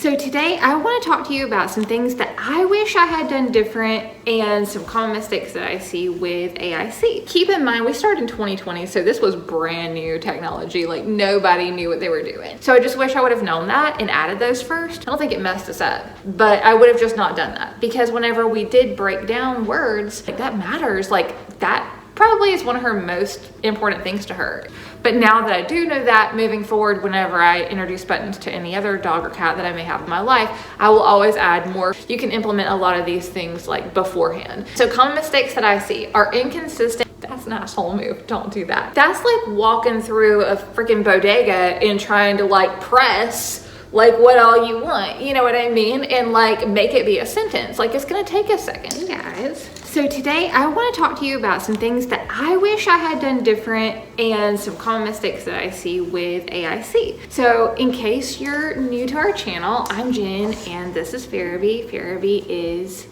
So today I want to talk to you about some things that I wish I had done different and some common mistakes that I see with AIC. Keep in mind, we started in 2020, so this was brand new technology. Like nobody knew what they were doing. So I just wish I would have known that and added those first. I don't think it messed us up, but I would have just not done that because whenever we did break down words, like that matters. Like that probably is one of her most important things to her. But now that I do know that, moving forward, whenever I introduce buttons to any other dog or cat that I may have in my life, I will always add more. You can implement a lot of these things like beforehand. So common mistakes that I see are inconsistent. That's an asshole move. Don't do that. That's like walking through a freaking bodega and trying to like press like what all you want, you know what I mean? And like make it be a sentence. Like it's gonna take a second, guys. So today I want to talk to you about some things that I wish I had done different and some common mistakes that I see with AIC. So in case you're new to our channel, I'm Jen and this is Farabee. Farabee is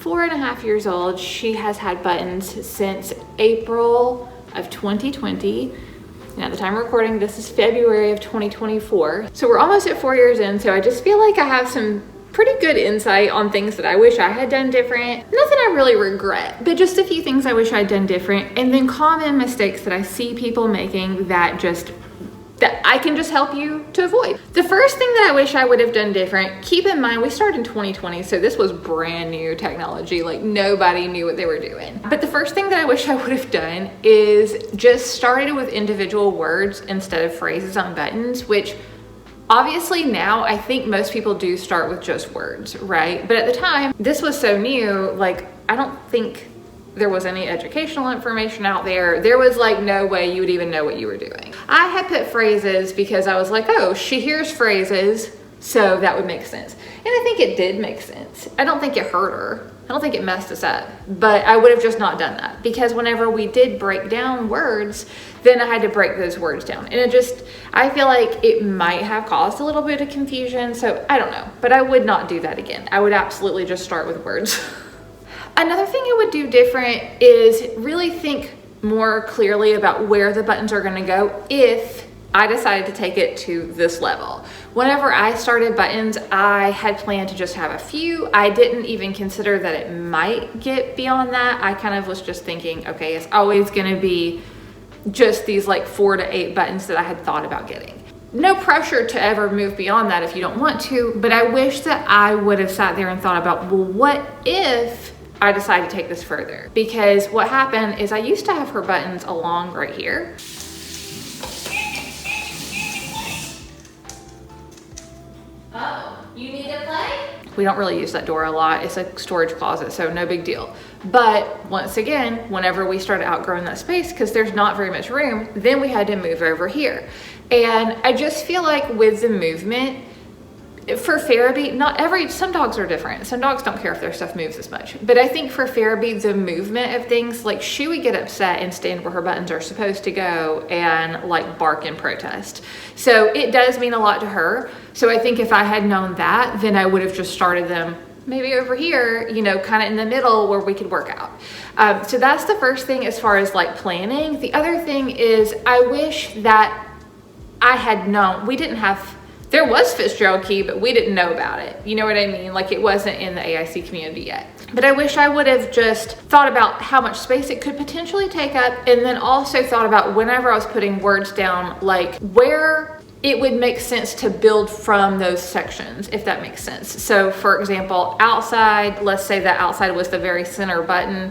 4.5 years old. She has had buttons since April of 2020. And at the time of recording, this is February of 2024. So we're almost at 4 years in. So I just feel like I have some pretty good insight on things that I wish I had done different. Nothing I really regret, but just a few things I wish I'd done different. And then common mistakes that I see people making that I can just help you to avoid. The first thing that I wish I would have done different, keep in mind, we started in 2020, so this was brand new technology. Like nobody knew what they were doing. But the first thing that I wish I would have done is just started with individual words instead of phrases on buttons, which obviously now I think most people do start with just words, right? But at the time, this was so new, like I don't think there was any educational information out there. There was like no way you would even know what you were doing. I had put phrases because I was like, oh, she hears phrases, so that would make sense. And I think it did make sense. I don't think it hurt her. I don't think it messed us up, but I would have just not done that because whenever we did break down words, then I had to break those words down. And I feel like it might have caused a little bit of confusion. So I don't know, but I would not do that again. I would absolutely just start with words. Another thing I would do different is really think more clearly about where the buttons are gonna go if I decided to take it to this level. Whenever I started buttons, I had planned to just have a few. I didn't even consider that it might get beyond that. I kind of was just thinking, okay, it's always gonna be just these like 4 to 8 buttons that I had thought about getting. No pressure to ever move beyond that if you don't want to, but I wish that I would have sat there and thought about, well, what if I decided to take this further? Because what happened is I used to have her buttons along right here. Oh, you need to play? We don't really use that door a lot. It's a storage closet, so no big deal. But once again, whenever we started outgrowing that space, because there's not very much room, then we had to move over here. And I just feel like with the movement, for Farabee, some dogs are different. Some dogs don't care if their stuff moves as much. But I think for Farabee, the movement of things, like she would get upset and stand where her buttons are supposed to go and like bark in protest. So it does mean a lot to her. So I think if I had known that, then I would have just started them maybe over here, you know, kind of in the middle where we could work out. So that's the first thing as far as like planning. The other thing is I wish that I had known, there was Fitzgerald Key, but we didn't know about it. You know what I mean? Like it wasn't in the AIC community yet. But I wish I would have just thought about how much space it could potentially take up. And then also thought about whenever I was putting words down, like where it would make sense to build from those sections, if that makes sense. So for example, outside, let's say that outside was the very center button,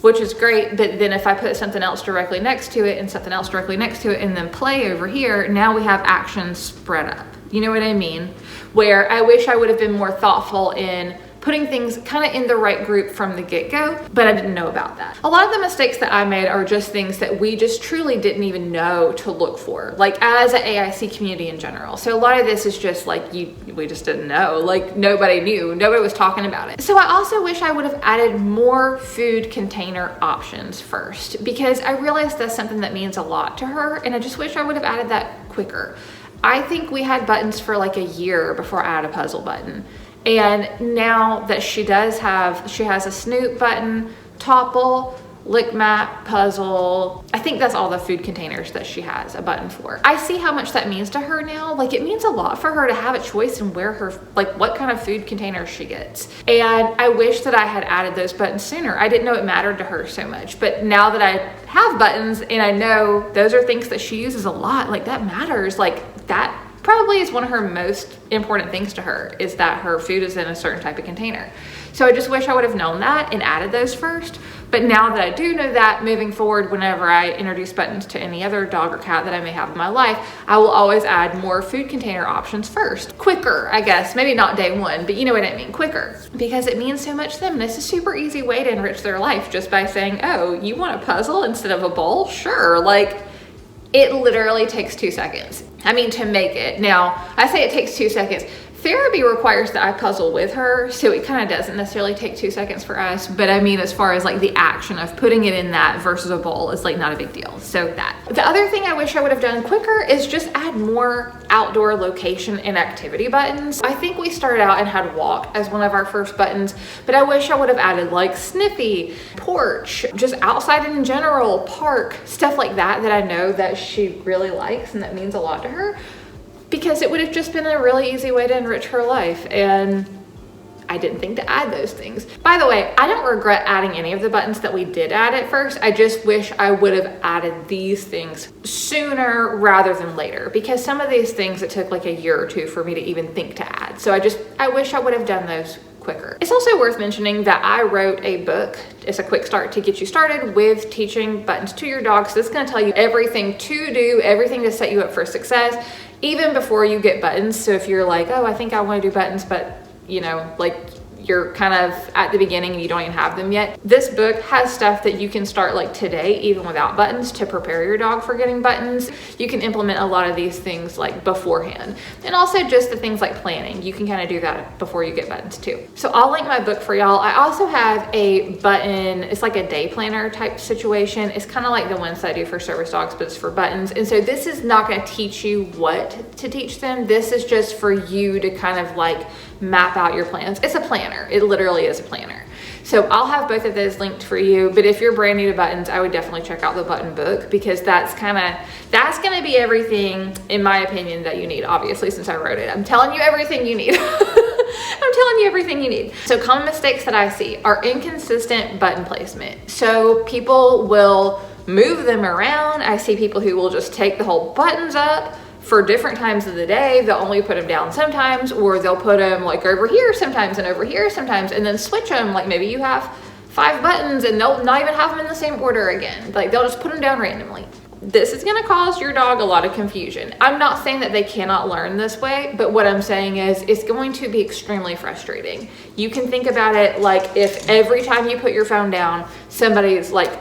which is great, but then if I put something else directly next to it and something else directly next to it and then play over here, now we have actions spread up. You know what I mean? Where I wish I would have been more thoughtful in putting things kind of in the right group from the get-go, but I didn't know about that. A lot of the mistakes that I made are just things that we just truly didn't even know to look for, like as an AIC community in general. So a lot of this is just like, we just didn't know, like nobody knew, nobody was talking about it. So I also wish I would have added more food container options first, because I realized that's something that means a lot to her, and I just wish I would have added that quicker. I think we had buttons for like a year before I added a puzzle button. And now that she has a snoot button, topple, lick mat, puzzle. I think that's all the food containers that she has a button for. I see how much that means to her now. Like, it means a lot for her to have a choice in where her, like, what kind of food container she gets. And I wish that I had added those buttons sooner. I didn't know it mattered to her so much, but now that I have buttons and I know those are things that she uses a lot, like, that matters. Like, that probably is one of her most important things to her, is that her food is in a certain type of container. So I just wish I would have known that and added those first. But now that I do know that, moving forward, whenever I introduce buttons to any other dog or cat that I may have in my life, I will always add more food container options first. Quicker, I guess, maybe not day one, but you know what I mean, quicker, because it means so much to them. And it's a super easy way to enrich their life just by saying, oh, you want a puzzle instead of a bowl? Sure. Like, it literally takes 2 seconds. I mean, to make it. Now, I say it takes 2 seconds. Therapy requires that I puzzle with her, so it kind of doesn't necessarily take 2 seconds for us. But I mean, as far as like the action of putting it in that versus a bowl is like not a big deal. So that. The other thing I wish I would have done quicker is just add more outdoor location and activity buttons. I think we started out and had walk as one of our first buttons, but I wish I would have added like sniffy, porch, just outside in general, park, stuff like that that I know that she really likes and that means a lot to her. Because it would have just been a really easy way to enrich her life, and I didn't think to add those things. By the way, I don't regret adding any of the buttons that we did add at first. I just wish I would have added these things sooner rather than later, because some of these things it took like a year or two for me to even think to add. So I wish I would have done those quicker. It's also worth mentioning that I wrote a book. It's a quick start to get you started with teaching buttons to your dog. So this is going to tell you everything to do, everything to set you up for success, even before you get buttons. So if you're like, oh, I think I want to do buttons, but you know, like you're kind of at the beginning and you don't even have them yet, this book has stuff that you can start like today, even without buttons, to prepare your dog for getting buttons. You can implement a lot of these things like beforehand. And also just the things like planning. You can kind of do that before you get buttons too. So I'll link my book for y'all. I also have a button, it's like a day planner type situation. It's kind of like the ones that I do for service dogs, but it's for buttons. And so this is not going to teach you what to teach them. This is just for you to kind of like map out your plans. It's a planner. It literally is a planner. So I'll have both of those linked for you. But if you're brand new to buttons, I would definitely check out the button book, because that's going to be everything, in my opinion, that you need, obviously, since I wrote it. I'm telling you everything you need. I'm telling you everything you need. So common mistakes that I see are inconsistent button placement. So people will move them around. I see people who will just take the whole buttons up for different times of the day. They'll only put them down sometimes, or they'll put them like over here sometimes and over here sometimes, and then switch them. Like maybe you have 5 buttons and they'll not even have them in the same order again. Like they'll just put them down randomly. This is going to cause your dog a lot of confusion. I'm not saying that they cannot learn this way, but what I'm saying is it's going to be extremely frustrating. You can think about it like if every time you put your phone down, somebody's like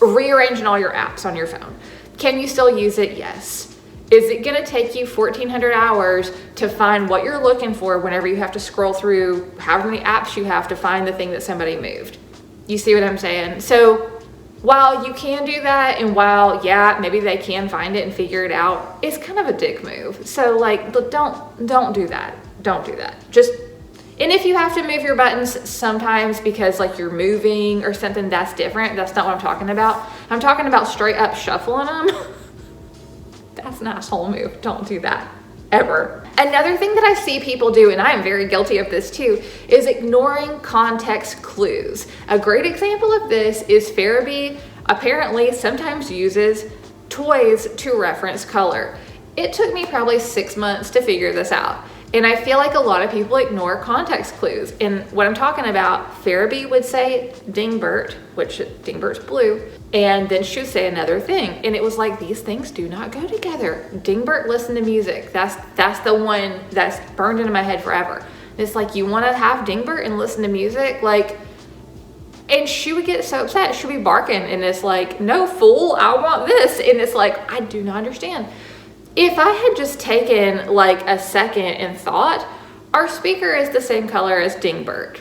rearranging all your apps on your phone. Can you still use it? Yes. Is it going to take you 1,400 hours to find what you're looking for whenever you have to scroll through however many apps you have to find the thing that somebody moved? You see what I'm saying? So while you can do that, and while, yeah, maybe they can find it and figure it out, it's kind of a dick move. So like, don't do that. Don't do that. And if you have to move your buttons sometimes because like you're moving or something, that's different. That's not what I'm talking about. I'm talking about straight up shuffling them. That's an asshole move. Don't do that, ever. Another thing that I see people do, and I am very guilty of this too, is ignoring context clues. A great example of this is Farabee apparently sometimes uses toys to reference color. It took me probably 6 months to figure this out. And I feel like a lot of people ignore context clues. And what I'm talking about, Farabee would say Dingbert, which Dingbert's blue, and then she would say another thing. And it was like, these things do not go together. Dingbert listened to music. That's the one that's burned into my head forever. And it's like, you want to have Dingbert and listen to music? Like, and she would get so upset. She'd be barking, and it's like, no, fool, I want this. And it's like, I do not understand. If I had just taken like a second and thought, our speaker is the same color as Dingbert.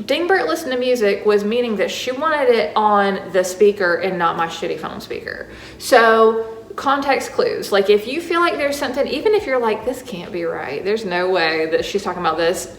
Dingbert listened to music was meaning that she wanted it on the speaker and not my shitty phone speaker. So context clues, like if you feel like there's something, even if you're like, this can't be right, there's no way that she's talking about this,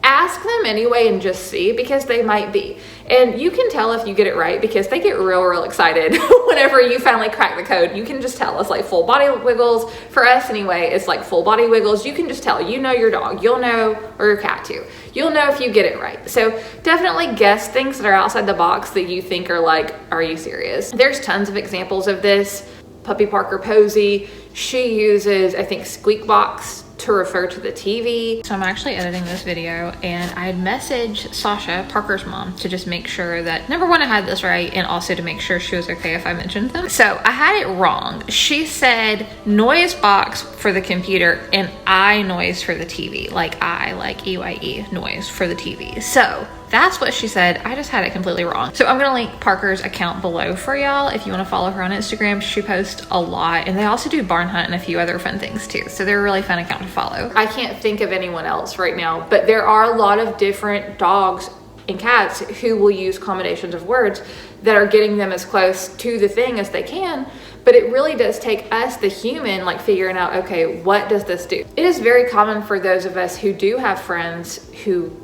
ask them anyway and just see, because they might be. And you can tell if you get it right because they get real excited whenever you finally crack the code. You can just tell. It's like full body wiggles. For us anyway, it's like full body wiggles. You can just tell. You know your dog. You'll know, or your cat too. You'll know if you get it right. So definitely guess things that are outside the box that you think are like, are you serious? There's tons of examples of this. Puppy Parker Posey, she uses, I think, squeak box to refer to the TV. So I'm actually editing this video, and I had messaged Sasha, Parker's mom, to just make sure that, number one, I had this right, and also to make sure she was okay if I mentioned them. So I had it wrong. She said noise box for the computer and I noise for the TV. Like EYE noise for the TV. So that's what she said. I just had it completely wrong. So I'm gonna link Parker's account below for y'all if you wanna follow her on Instagram. She posts a lot, and they also do barn hunt and a few other fun things too. So they're a really fun account to follow. I can't think of anyone else right now, but there are a lot of different dogs and cats who will use combinations of words that are getting them as close to the thing as they can. But it really does take us, the human, like figuring out, okay, what does this do? It is very common for those of us who do have friends who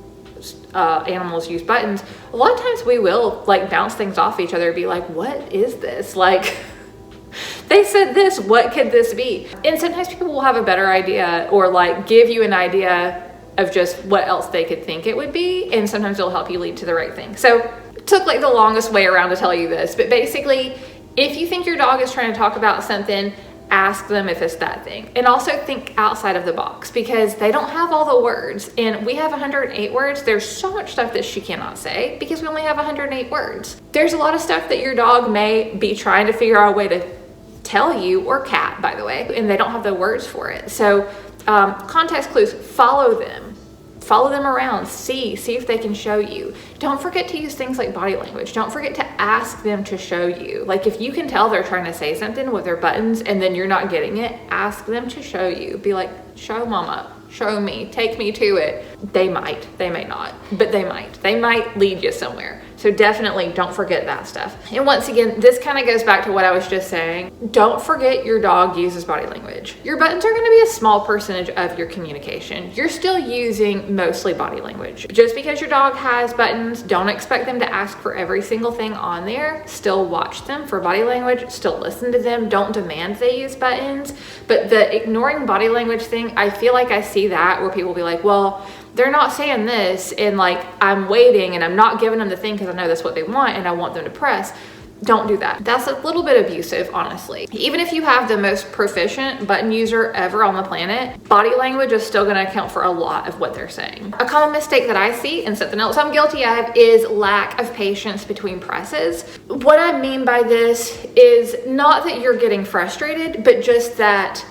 animals use buttons. A lot of times we will like bounce things off each other, be like, what is this? Like, they said this, what could this be? And sometimes people will have a better idea, or like give you an idea of just what else they could think it would be. And sometimes it'll help you lead to the right thing. So it took like the longest way around to tell you this, but basically, if you think your dog is trying to talk about something, ask them if it's that thing. And also think outside of the box, because they don't have all the words, and we have 108 words. There's so much stuff that she cannot say because we only have 108 words. There's a lot of stuff that your dog may be trying to figure out a way to tell you, or cat, by the way, and they don't have the words for it. So context clues, follow them around, see if they can show you. Don't forget to use things like body language. Don't forget to ask them to show you. Like, if you can tell they're trying to say something with their buttons and then you're not getting it, ask them to show you. Be like, show mama, show me, take me to it. They might, they may not, but they might lead you somewhere. So definitely don't forget that stuff. And once again, this kind of goes back to what I was just saying. Don't forget your dog uses body language. Your buttons are going to be a small percentage of your communication. You're still using mostly body language. Just because your dog has buttons, don't expect them to ask for every single thing on there. Still watch them for body language. Still listen to them. Don't demand they use buttons. But the ignoring body language thing, I feel like I see that where people will be like, well, they're not saying this, and like I'm waiting and I'm not giving them the thing because I know that's what they want and I want them to press. Don't do that. That's a little bit abusive, honestly. Even if you have the most proficient button user ever on the planet, body language is still going to account for a lot of what they're saying. A common mistake that I see, and something else I'm guilty of, is lack of patience between presses. What I mean by this is not that you're getting frustrated, but just that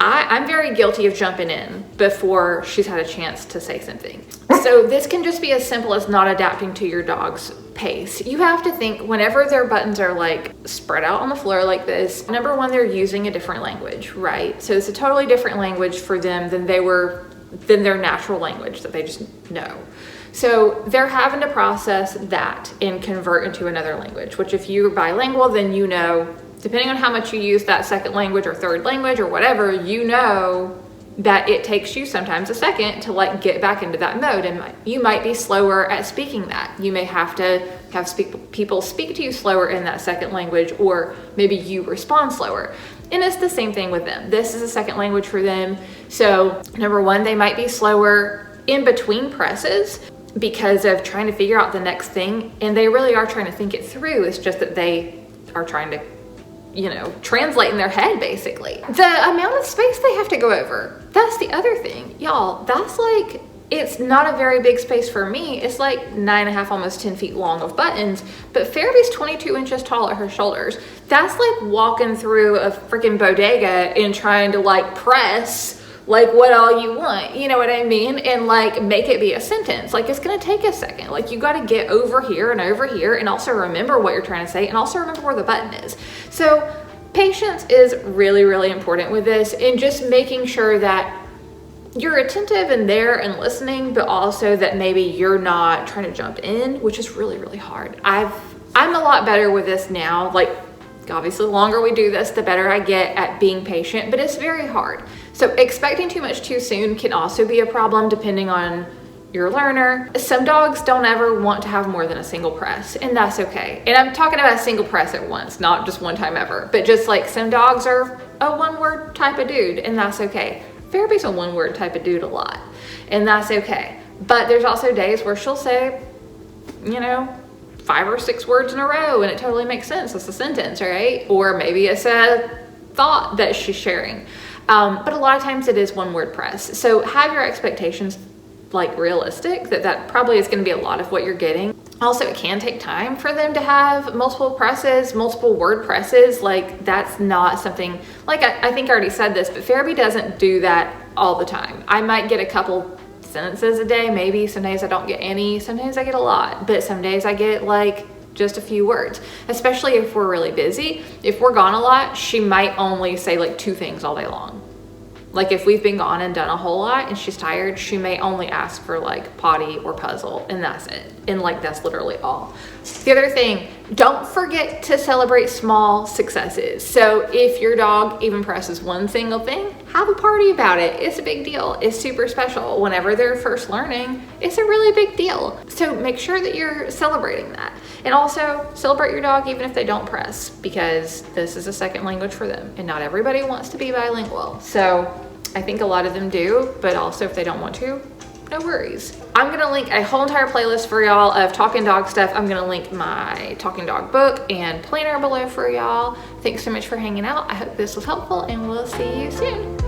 I'm very guilty of jumping in before she's had a chance to say something. So this can just be as simple as not adapting to your dog's pace. You have to think, whenever their buttons are like spread out on the floor like this, number one, they're using a different language, right? So it's a totally different language for them than their natural language that they just know. So they're having to process that and convert into another language, which if you're bilingual, then you know, depending on how much you use that second language or third language or whatever, you know that it takes you sometimes a second to like get back into that mode, and you might be slower at speaking that. You may have to have people speak to you slower in that second language, or maybe you respond slower. And it's the same thing with them. This is a second language for them. So number one, they might be slower in between presses because of trying to figure out the next thing, and they really are trying to think it through. It's just that they are trying to, you know, translate in their head, basically. The amount of space they have to go over, that's the other thing. Y'all, that's like, it's not a very big space for me. It's like 9.5, almost 10 feet long of buttons, but Fairby's 22 inches tall at her shoulders. That's like walking through a freaking bodega and trying to like press like what all you want, you know what I mean? And like make it be a sentence. Like, it's gonna take a second. Like, you gotta get over here and also remember what you're trying to say, and also remember where the button is. So patience is really, really important with this, and just making sure that you're attentive and there and listening, but also that maybe you're not trying to jump in, which is really, really hard. I'm a lot better with this now. Like, obviously, the longer we do this, the better I get at being patient, but it's very hard. So expecting too much too soon can also be a problem, depending on your learner. Some dogs don't ever want to have more than a single press, and that's okay. And I'm talking about a single press at once, not just one time ever, but just like some dogs are a one-word type of dude, and that's okay. Fairby's a one-word type of dude a lot, and that's okay. But there's also days where she'll say, you know, 5 or 6 words in a row, and it totally makes sense. It's a sentence, right? Or maybe it's a thought that she's sharing. But a lot of times it is one-word press. So have your expectations like realistic, that probably is going to be a lot of what you're getting. Also, it can take time for them to have multiple presses, multiple word presses. Like, that's not something, like I think I already said this, but Fairby doesn't do that all the time. I might get a couple sentences a day, maybe. Some days I don't get any, sometimes I get a lot, but some days I get like just a few words, especially if we're really busy. If we're gone a lot, she might only say like 2 things all day long. Like if we've been gone and done a whole lot and she's tired, she may only ask for like potty or puzzle, and that's it. And like, that's literally all. The other thing, don't forget to celebrate small successes. So if your dog even presses one single thing, have a party about it. It's a big deal. It's super special. Whenever they're first learning, it's a really big deal. So make sure that you're celebrating that. And also celebrate your dog even if they don't press, because this is a second language for them, and not everybody wants to be bilingual. So I think a lot of them do, but also if they don't want to, no worries. I'm gonna link a whole entire playlist for y'all of talking dog stuff. I'm gonna link my talking dog book and planner below for y'all. Thanks so much for hanging out. I hope this was helpful, and we'll see you soon.